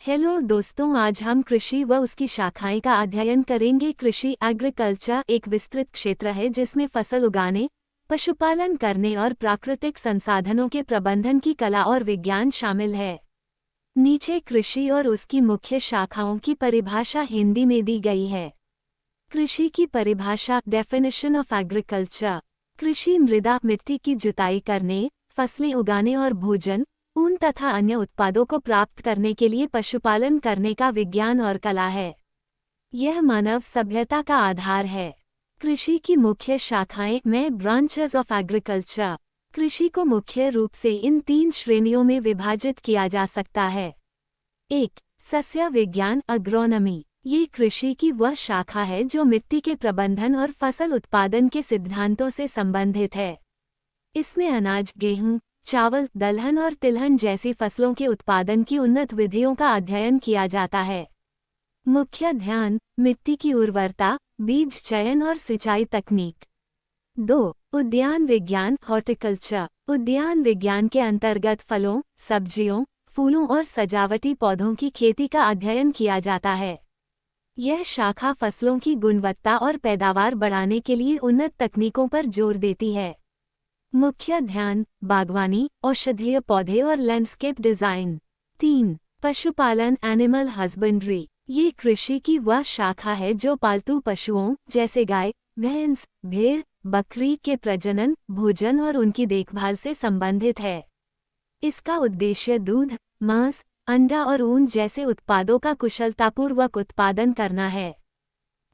Hello दोस्तों, आज हम कृषि व उसकी शाखाएं का अध्ययन करेंगे। कृषि एग्रीकल्चर एक विस्तृत क्षेत्र है जिसमें फसल उगाने, पशुपालन करने और प्राकृतिक संसाधनों के प्रबंधन की कला और विज्ञान शामिल है। नीचे कृषि और उसकी मुख्य शाखाओं की परिभाषा हिंदी में दी गई है। कृषि की परिभाषा, डेफिनेशन ऑफ एग्रीकल्चर। कृषि मृदा मिट्टी की जुताई करने, फसलें उगाने और भोजन, ऊन तथा अन्य उत्पादों को प्राप्त करने के लिए पशुपालन करने का विज्ञान और कला है। यह मानव सभ्यता का आधार है। कृषि की मुख्य शाखाएं में ब्रांचेस ऑफ एग्रीकल्चर। कृषि को मुख्य रूप से इन 3 श्रेणियों में विभाजित किया जा सकता है। 1. सस्य विज्ञान अग्रोनमी। ये कृषि की वह शाखा है जो मिट्टी के प्रबंधन और फसल उत्पादन के सिद्धांतों से संबंधित है। इसमें अनाज, गेहूं, चावल, दलहन और तिलहन जैसी फसलों के उत्पादन की उन्नत विधियों का अध्ययन किया जाता है। मुख्य ध्यान, मिट्टी की उर्वरता, बीज चयन और सिंचाई तकनीक। 2. उद्यान विज्ञान हॉर्टिकल्चर। उद्यान विज्ञान के अंतर्गत फलों, सब्जियों, फूलों और सजावटी पौधों की खेती का अध्ययन किया जाता है। यह शाखा फसलों की गुणवत्ता और पैदावार बढ़ाने के लिए उन्नत तकनीकों पर जोर देती है। मुख्य ध्यान, बागवानी, औषधीय पौधे और लैंडस्केप डिजाइन। 3. पशुपालन एनिमल हस्बेंड्री। ये कृषि की वह शाखा है जो पालतू पशुओं जैसे गाय, भैंस, भेड़, बकरी के प्रजनन, भोजन और उनकी देखभाल से संबंधित है। इसका उद्देश्य दूध, मांस, अंडा और ऊन जैसे उत्पादों का कुशलतापूर्वक उत्पादन करना है।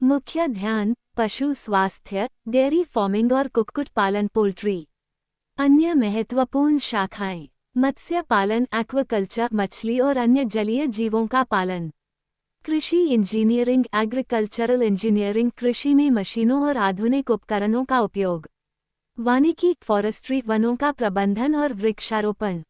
मुख्य ध्यान, पशु स्वास्थ्य, डेयरी फार्मिंग और कुक्कुट पालन, पोल्ट्री। अन्य महत्वपूर्ण शाखाएं, मत्स्य पालन एक्वाकल्चर, मछली और अन्य जलीय जीवों का पालन। कृषि इंजीनियरिंग एग्रीकल्चरल इंजीनियरिंग, कृषि में मशीनों और आधुनिक उपकरणों का उपयोग। वानिकी फॉरेस्ट्री, वनों का प्रबंधन और वृक्षारोपण।